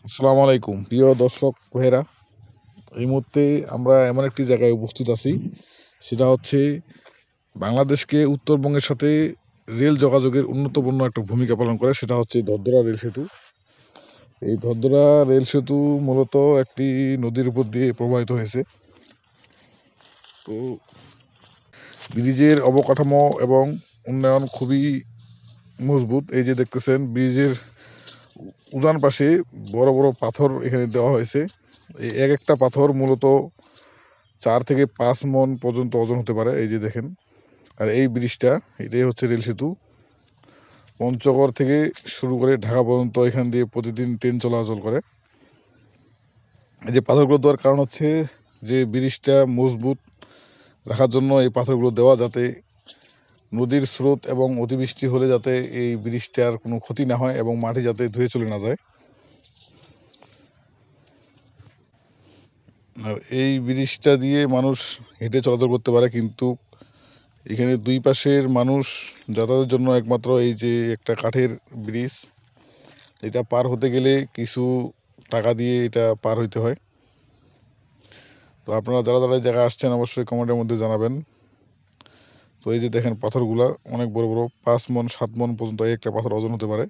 আসসালামু আলাইকুম প্রিয় দর্শক ভাইয়েরা। এই মুহূর্তে আমরা এমন একটি জায়গায় উপস্থিত আছি, সেটা হচ্ছে বাংলাদেশকে উত্তরবঙ্গের সাথে রেল যোগাযোগের অন্যতম একটা ভূমিকা পালন করে, সেটা হচ্ছে ধরধরা রেল সেতু। এই ধরধরা রেল সেতু মূলত একটি নদীর উপর দিয়ে প্রবাহিত হয়েছে। তো ব্রিজের অবকাঠামো এবং উন্নয়ন খুবই মজবুত। এই যে দেখতেছেন, ব্রিজের উজান পাশে বড় বড় পাথর এখানে দেওয়া হয়েছে। এই এক একটা পাথর মূলত 4 থেকে 5 মণ পর্যন্ত ওজন হতে পারে। এই যে দেখেন, আর এই ব্রিজটা, এটাই হচ্ছে রেল সেতু। পঞ্চগড় থেকে শুরু করে ঢাকা পর্যন্ত এখান দিয়ে প্রতিদিন ট্রেন চলাচল করে। এই যে পাথরগুলো দেওয়ার কারণ হচ্ছে যে ব্রিজটা মজবুত রাখার জন্য এই পাথরগুলো দেওয়া, যাতে নদীর স্রোত এবং অতিবৃষ্টি হলে যাতে এই ব্রিজটার কোনো ক্ষতি না হয় এবং মাটি যাতে ধুয়ে চলে না যায়। আর এই ব্রিজটা দিয়ে মানুষ হেঁটে চলাচল করতে পারে, কিন্তু এখানে দুই পাশের মানুষ যাতায়াতের জন্য একমাত্র এই যে একটা কাঠের ব্রিজ, এটা পার হতে গেলে কিছু টাকা দিয়ে এটা পার হইতে হয়। তো আপনারা যারা যারা এই জায়গায় আসছেন অবশ্যই কমেন্টের মধ্যে জানাবেন। তো এই যে দেখেন, পাথরগুলা অনেক বড় বড়, 5 মণ 7 মণ পর্যন্ত এই একটা পাথর ওজন হতে পারে।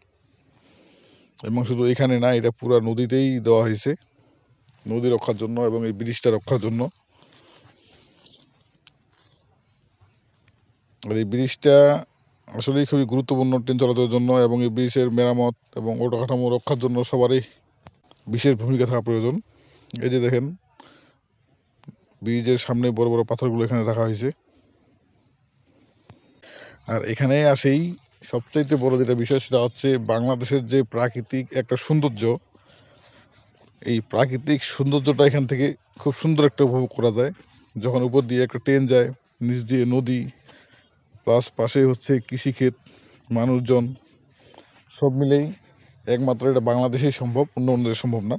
এবং শুধু এখানে না, এটা পুরো নদীতেই দেওয়া হয়েছে, নদী রক্ষার জন্য এবং এই ব্রিজটা রক্ষার জন্য। আর এই ব্রিজটা আসলেই খুবই গুরুত্বপূর্ণ ট্রেন চলাচলের জন্য, এবং এই ব্রিজের মেরামত এবং অবকাঠামো রক্ষার জন্য সবারই বিশেষ ভূমিকা থাকা প্রয়োজন। এই যে দেখেন, ব্রিজের সামনে বড় বড় পাথরগুলো এখানে রাখা হয়েছে। আর এখানে আসেই সবচাইতে বড় যেটা বিষয়, সেটা হচ্ছে বাংলাদেশের যে প্রাকৃতিক একটা সৌন্দর্য, এই প্রাকৃতিক সৌন্দর্যটা এখান থেকে খুব সুন্দর একটা উপভোগ করা যায়। যখন উপর দিয়ে একটা ট্রেন যায়, নিচ দিয়ে নদী, প্লাস পাশে হচ্ছে কৃষিক্ষেত, মানুষজন, সব মিলেই একমাত্র এটা বাংলাদেশেই সম্ভব, অন্য অন্য দেশে সম্ভব না।